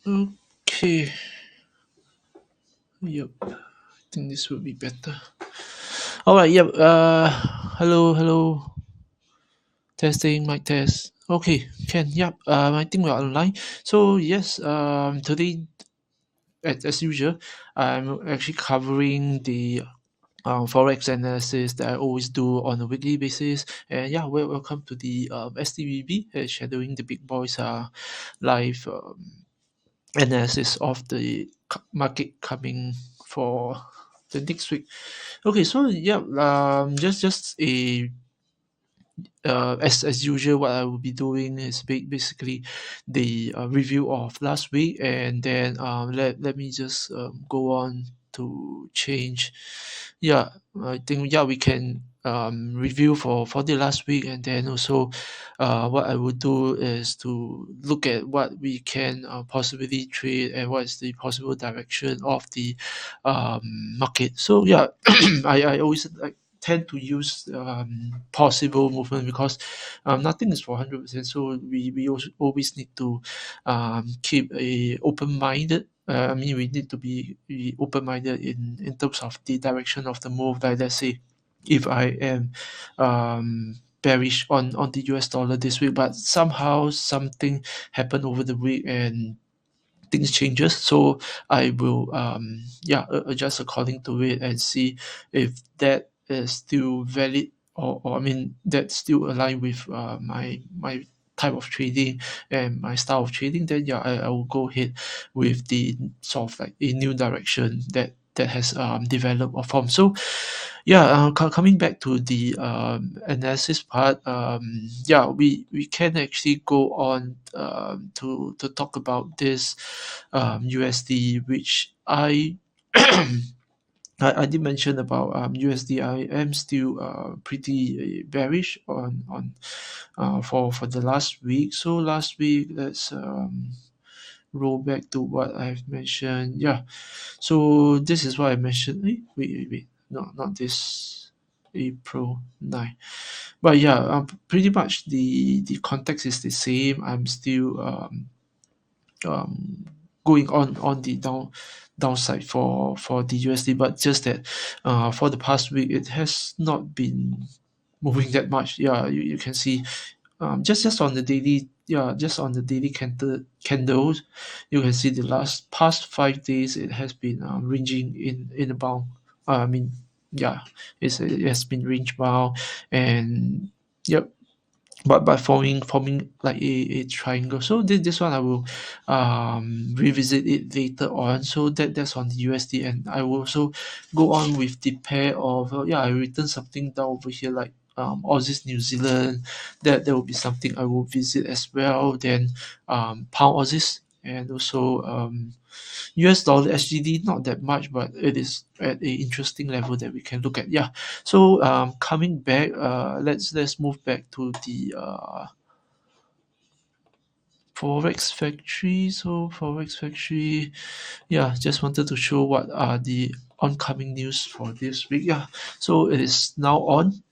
Okay. Yep. I think this will be better. All right. Yep. Hello. Hello. Testing. Mic test. Okay. Can. Yep. I think we're online. So yes. Today, as usual, I'm actually covering the forex analysis that I always do on a weekly basis. And yeah, welcome to the STVB, shadowing the big boys live analysis of the market coming for the next week. Okay, so yeah, just a as usual, what I will be doing is basically the review of last week, and then let me just go on to change. Yeah, I think yeah we can review for the last week, and then also what I would do is to look at what we can possibly trade and what is the possible direction of the market. So yeah, I always like tend to use possible movement because nothing is for 100%. So we also always need to keep a open-minded. I mean, we need to be open-minded in terms of the direction of the move. Like let's say, if I am bearish on the US dollar this week, but somehow something happened over the week and things changes, so I will adjust according to it and see if that is still valid, or I mean that's still aligned with my type of trading and my style of trading. Then yeah, I will go ahead with the sort of like a new direction that has developed or formed. So yeah, coming back to the analysis part, yeah, we can actually go on to talk about this USD, which I did mention about USD. I am still pretty bearish on for the last week. So last week, let's roll back to what I've mentioned. Yeah, so this is what I mentioned. Wait. No, not this. April 9. But yeah, pretty much the context is the same. I'm still um, going on the downside for the USD, but just that for the past week it has not been moving that much. Yeah, you can see just on the daily, yeah, just on the daily candles, you can see the last past 5 days it has been ranging in about I mean, yeah, it has been range bound. And yep, but forming like a triangle. So this one I will revisit it later on. So that's on the USD, and I will also go on with the pair of yeah, I written something down over here like Aussies New Zealand. That will be something I will visit as well. Then pound Aussies, and also US dollar SGD, not that much, but it is at a interesting level that we can look at. Yeah. So coming back, let's move back to the Forex Factory. So Forex Factory, yeah, just wanted to show what are the oncoming news for this week. Yeah. So it is now on.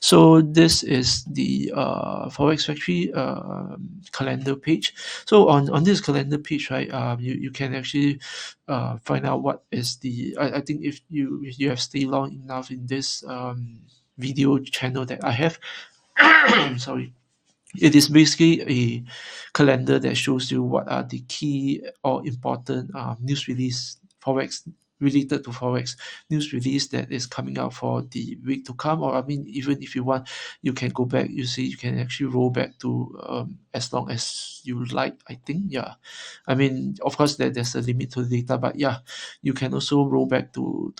So this is the Forex Factory calendar page. So on this calendar page, right, you can actually find out what is the. I think if you have stayed long enough in this video channel that I have, sorry, it is basically a calendar that shows you what are the key or important news release forex related to forex news release that is coming out for the week to come. Or I mean, even if you want, you can go back. You see, you can actually roll back to as long as you like. I think, yeah. I mean, of course, there's a limit to the data, but yeah, you can also roll back to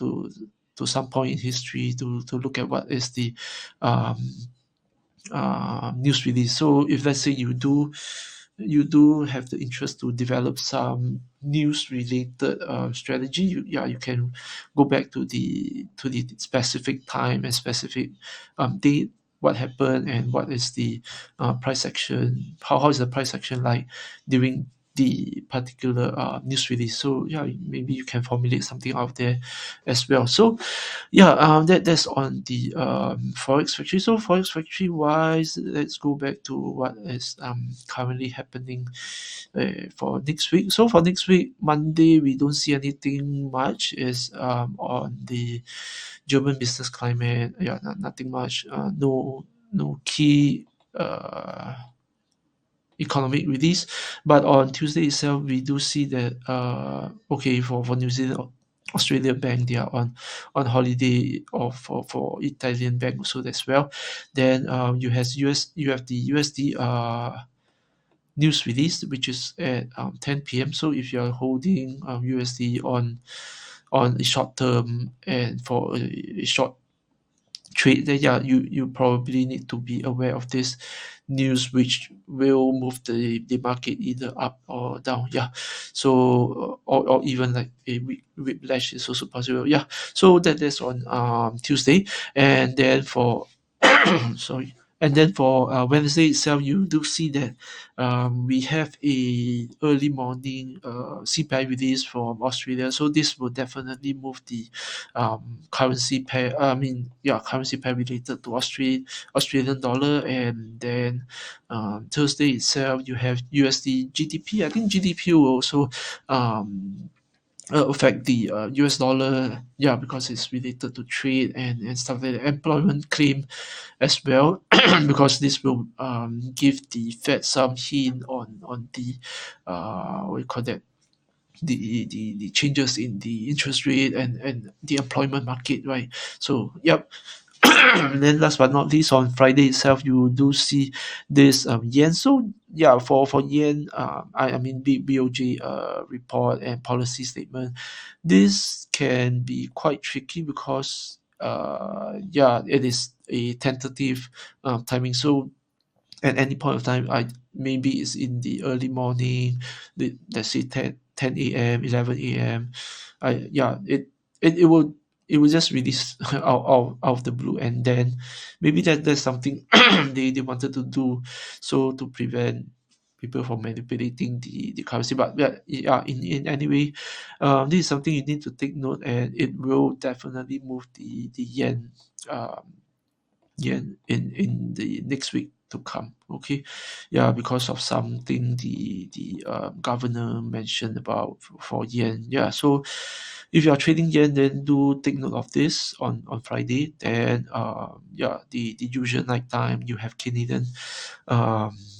some point in history to look at what is the um, news release. So if let's say you do have the interest to develop some news related strategy, you can go back to the specific time and specific date, what happened and what is the price action, how is the price action like during the particular news release. So yeah, maybe you can formulate something out there as well. So yeah, that's on the Forex Factory. So Forex Factory wise, let's go back to what is currently happening for next week. So for next week, Monday, we don't see anything much. Is on the German business climate. Yeah, nothing much. No key economic release. But on Tuesday itself, we do see that okay, for New Zealand, Australia Bank, they are on holiday, or for Italian bank also as well. Then you have the USD news release, which is at 10 p.m. So if you are holding USD on a short term and for a short trade, then yeah, you probably need to be aware of this news, which will move the market either up or down. Yeah. So or even like a whiplash is also possible. Yeah. So that's on Tuesday. And then for sorry. And then for Wednesday itself, you do see that we have a early morning CPI release from Australia. So this will definitely move the currency pair. I mean, yeah, currency pair related to Australian dollar. And then Thursday itself, you have USD GDP. I think GDP will also um, affect the US dollar, yeah, because it's related to trade and stuff like that. Employment claim as well, because this will give the Fed some hint on the what you call that, the changes in the interest rate and the employment market, right? So yep. And then last but not least, on Friday itself, you do see this yen. So yeah, for yen, I mean BOJ report and policy statement, this can be quite tricky because yeah, it is a tentative timing. So at any point of time, I maybe it's in the early morning, let's say 10 a.m., 11 a.m. I yeah, it will just release out of the blue. And then maybe that's something they wanted to do, so to prevent people from manipulating the currency. But yeah, in any way, this is something you need to take note, and it will definitely move the um, yen in the next week to come. Okay, yeah, because of something the governor mentioned about for yen. Yeah, so if you are trading yen, then do take note of this on Friday. Then yeah, the usual night time, you have Canadian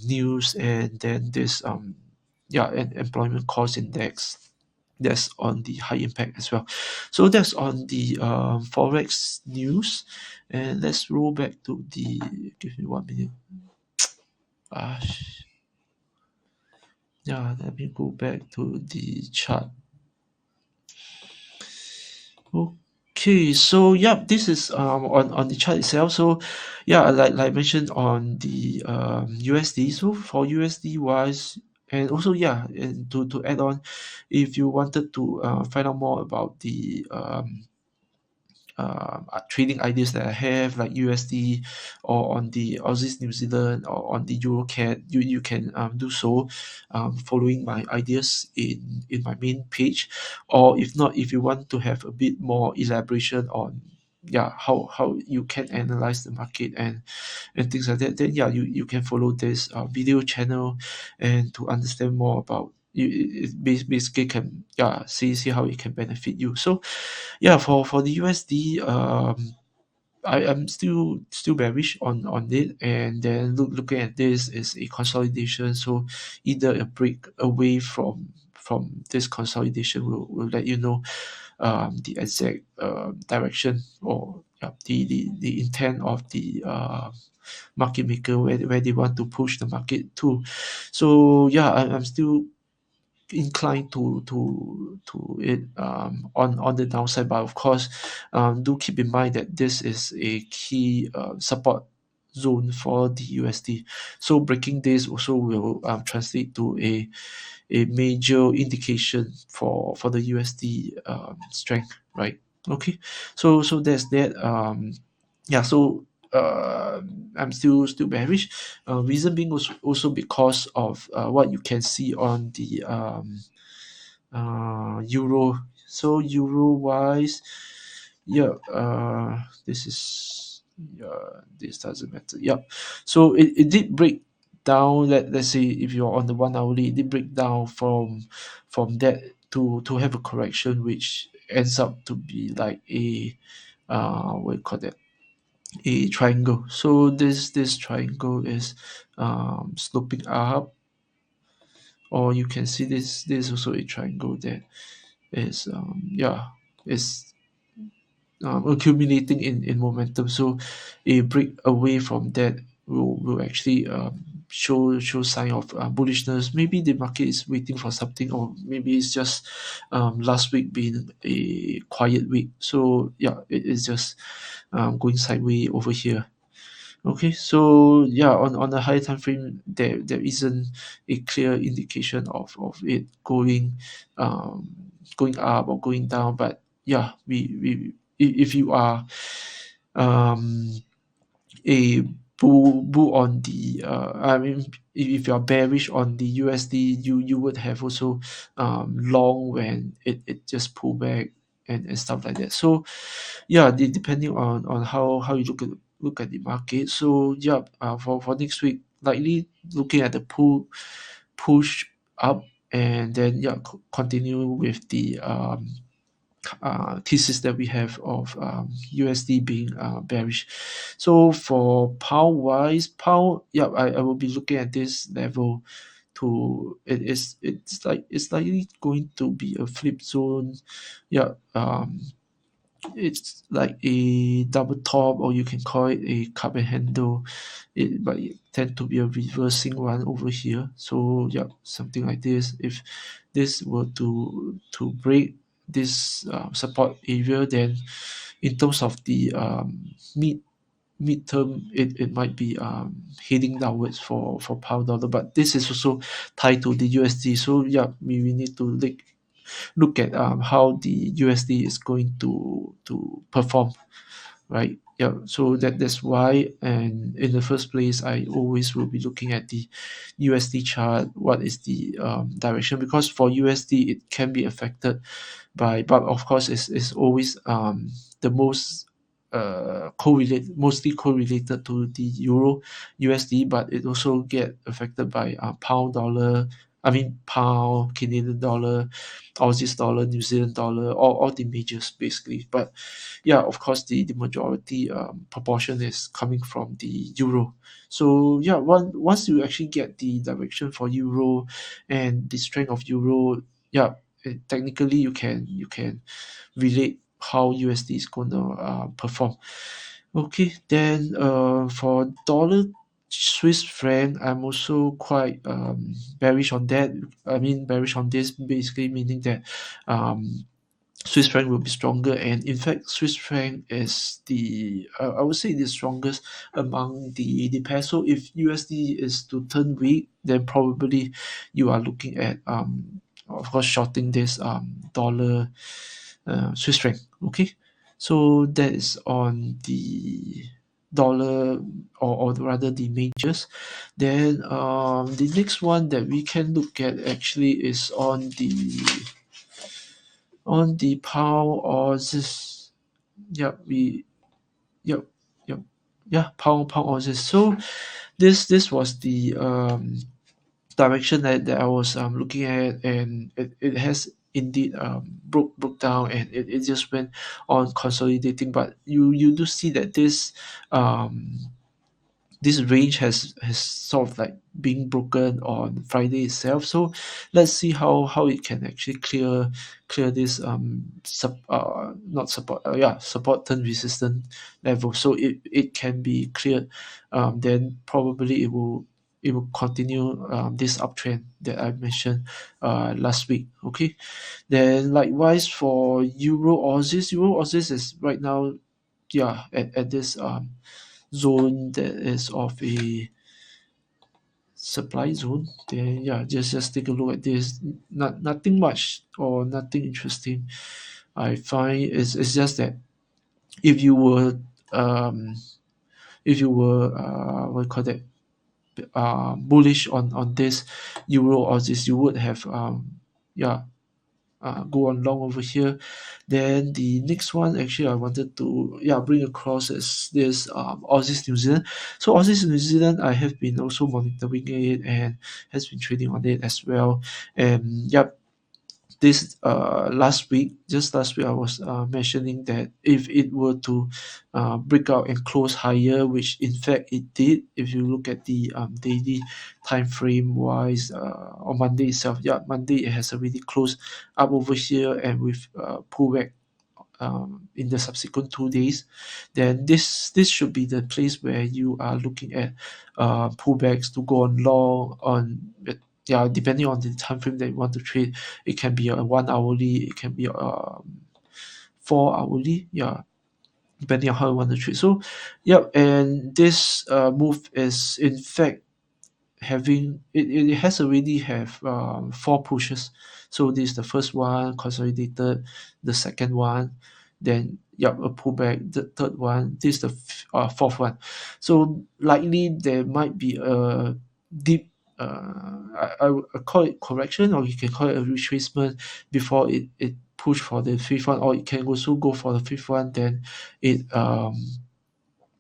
news, and then this yeah, and employment cost index, that's on the high impact as well. So that's on the forex news. And let's roll back to the, give me 1 minute. Ah, yeah, let me go back to the chart. Okay, so yeah, this is on the chart itself. So yeah, like I mentioned on the USD. So for USD wise, and also yeah, and to add on, if you wanted to find out more about the trading ideas that I have, like USD, or on the Aussies New Zealand, or on the EuroCAD, you can do so following my ideas in my main page. Or if not, if you want to have a bit more elaboration on yeah, how you can analyze the market and things like that, then yeah, you can follow this video channel, and to understand more about you, it basically can yeah, see how it can benefit you. So yeah, for the USD, I am still bearish on it. And then looking at this is a consolidation. So either a break away from this consolidation will let you know the exact direction, or yeah, the intent of the market maker, where they want to push the market to. So yeah, I'm still inclined to it on the downside. But of course, do keep in mind that this is a key support zone for the USD. So breaking this also will translate to a major indication for the USD strength, right? Okay, so there's that. Yeah, so uh, I'm still bearish. Reason being also because of what you can see on the euro. So euro wise, yeah, this is, yeah, this doesn't matter. Yep. So it did break down. Let's say if you're on the 1 hourly, it did break down from that to have a correction, which ends up to be like a what do you call that, a triangle. So this triangle is sloping up, or you can see this is also a triangle that is yeah, is accumulating in momentum. So a break away from that will actually show sign of bullishness. Maybe the market is waiting for something, or maybe it's just last week being a quiet week. So yeah, it is just going sideways over here. Okay, so yeah, on the higher time frame, there isn't a clear indication of it um going up or going down. But yeah, if you are um a bull on the I mean, if you are bearish on the USD, you would have also long when it just pull back and stuff like that. So yeah, depending on how you look at the market. So yeah, for next week, likely looking at the push up, and then yeah, continue with the thesis that we have of USD being bearish. So for pound wise, pound, yeah, I will be looking at this level to it's likely going to be a flip zone. Yeah, it's like a double top, or you can call it a cup and handle. But it tend to be a reversing one over here. So yeah, something like this. If this were to break this support area, then in terms of the midterm, it might be heading downwards for pound dollar. But this is also tied to the USD. So yeah, we need to look at how the USD is going to perform, right? Yeah, so that's why, and in the first place, I always will be looking at the USD chart. What is the direction? Because for USD, it can be affected by, but of course, it's always the most mostly correlated to the euro USD, but it also get affected by pound dollar. I mean, pound, Canadian dollar, Aussies dollar, New Zealand dollar, all the majors basically. But yeah, of course, the majority proportion is coming from the euro. So yeah, once you actually get the direction for euro and the strength of euro, yeah, technically you can relate how USD is gonna perform. Okay, then for dollar Swiss franc, I'm also quite bearish on that. I mean, bearish on this, basically meaning that um Swiss franc will be stronger, and in fact, Swiss franc is the I would say the strongest among the pair. So if USD is to turn weak, then probably you are looking at of course shorting this dollar Swiss franc. Okay, so that is on the dollar, or rather the majors. Then the next one that we can look at actually is on the pound or this. Yep, yep yep yeah, pound or this. So this was the direction that I was looking at, and it has indeed broke down, and it just went on consolidating. But you do see that this range has sort of like being broken on Friday itself. So let's see how it can actually clear this not support yeah, support turn resistant level. So it can be cleared, then probably it will continue this uptrend that I mentioned last week. Okay, then likewise for Euro Aussies is right now, yeah, at this zone that is of a supply zone. Then yeah, just take a look at this. Nothing much or nothing interesting. I find it's just that if you were um if you were what you call that, bullish on this euro or this, you would have yeah go on long over here. Then the next one actually I wanted to bring across is this Aussies New Zealand. So Aussies New Zealand, I have been also monitoring it and has been trading on it as well. And this just last week I was mentioning that if it were to break out and close higher, which in fact it did. If you look at the daily time frame wise, on Monday itself, Monday it has already closed up over here and with pullback in the subsequent 2 days, then this should be the place where you are looking at pullbacks to go on long on. Depending on the time frame that you want to trade, it can be a 1 hourly, it can be a 4 hourly, depending on how you want to trade. So, and this move is in fact having it has already have four pushes. So this is the first one consolidated, the second one, then a pullback, the third one, this is the fourth one. So likely there might be a deep I would call it correction, or you can call it a retracement before it push for the fifth one, or it can also go for the fifth one, then it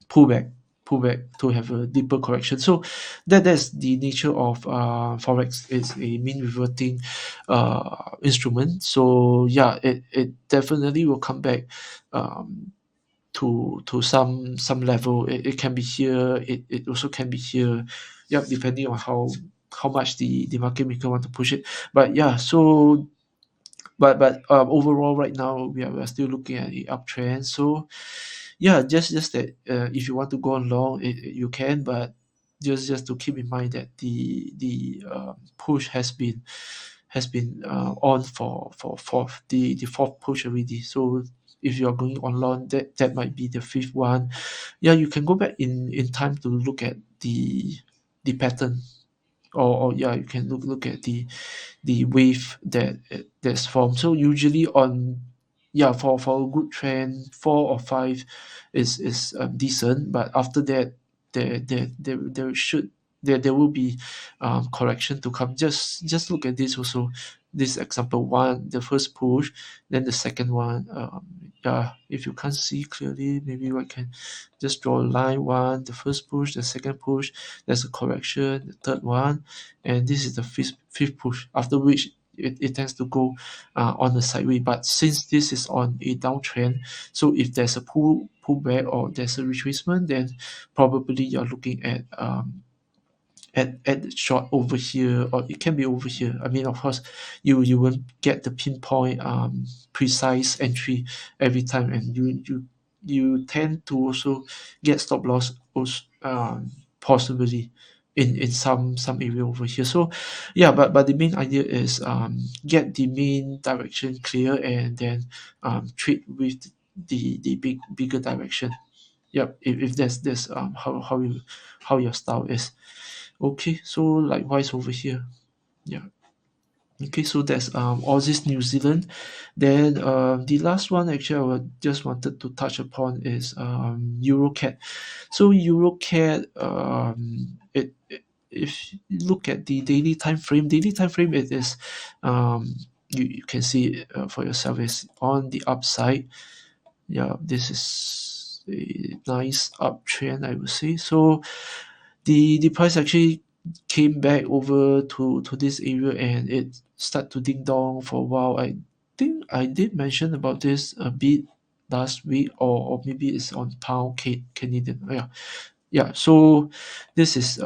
pull back pull back to have a deeper correction. So that's the nature of forex. It's a mean reverting instrument. So it definitely will come back to some level. It can be here, it also can be here, depending on how much the market maker want to push it. But overall right now we are still looking at the uptrend. So just that if you want to go on long, you can, but just to keep in mind that the push has been on for the fourth push already. So if you are going on long, that might be the fifth one. You can go back in time to look at the pattern, or you can look at the wave that's formed. So usually on for a good trend, 4 or 5 is decent, but after that there will be correction to come. Just look at this also. This example one, the first push, then the second one. If you can't see clearly, maybe I can just draw a line. One, the first push, the second push, there's a correction, the third one, and this is the fifth push, after which it tends to go on the sideway. But since this is on a downtrend, so if there's a pullback or there's a retracement, then probably you're looking at the short over here, or it can be over here. I mean, of course, you won't get the pinpoint precise entry every time, and you tend to also get stop loss also, possibly in some area over here. So but the main idea is get the main direction clear, and then trade with the bigger direction. If that's how your style is. Okay, so likewise over here. Yeah. Okay, so that's Aussies New Zealand. Then the last one actually I just wanted to touch upon is Eurocat. So Eurocat, if you look at the daily time frame, it is you can see it, for yourself, is on the upside. This is a nice uptrend, I would say. So the price actually came back over to this area, and it start to ding dong for a while. I think I did mention about this a bit last week, or maybe it's on pound Canadian. So this is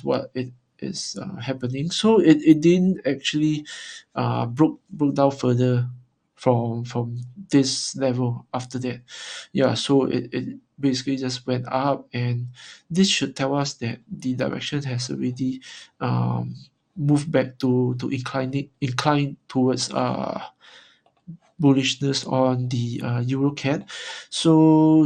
what it is happening. So it didn't actually broke down further from this level after that. So it basically just went up, and this should tell us that the direction has already moved back to incline towards bullishness on the Eurocat. So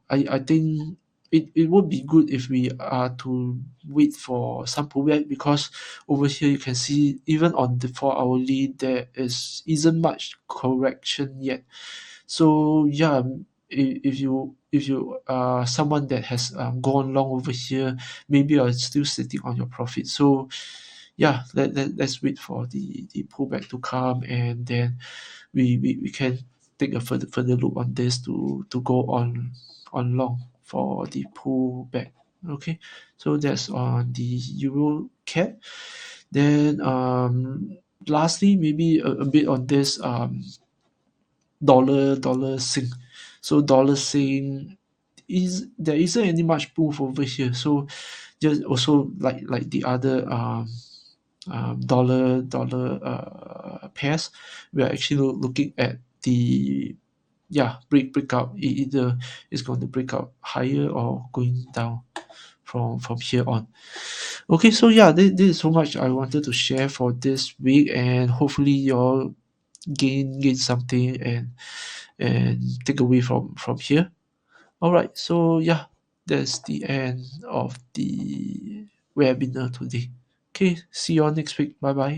I think it would be good if we are to wait for some pullback, because over here you can see even on the 4 hourly there isn't much correction yet. So if you are someone that has gone long over here, maybe you're still sitting on your profit. So yeah, let's wait for the pullback to come, and then we can take a further look on this to go on long for the pullback. Okay, so that's on the Euro CAD. Then lastly, maybe a bit on this dollar sing. So dollar sing, is there isn't any much move over here. So just also like the other dollar pairs, we are actually looking at the, yeah, breakout. Either it's going to break out higher or going down from here on. Okay, so yeah, this is so much I wanted to share for this week, and hopefully you all gain something and take away from here. All right, so yeah, that's the end of the webinar today. Okay, see you all next week. Bye bye.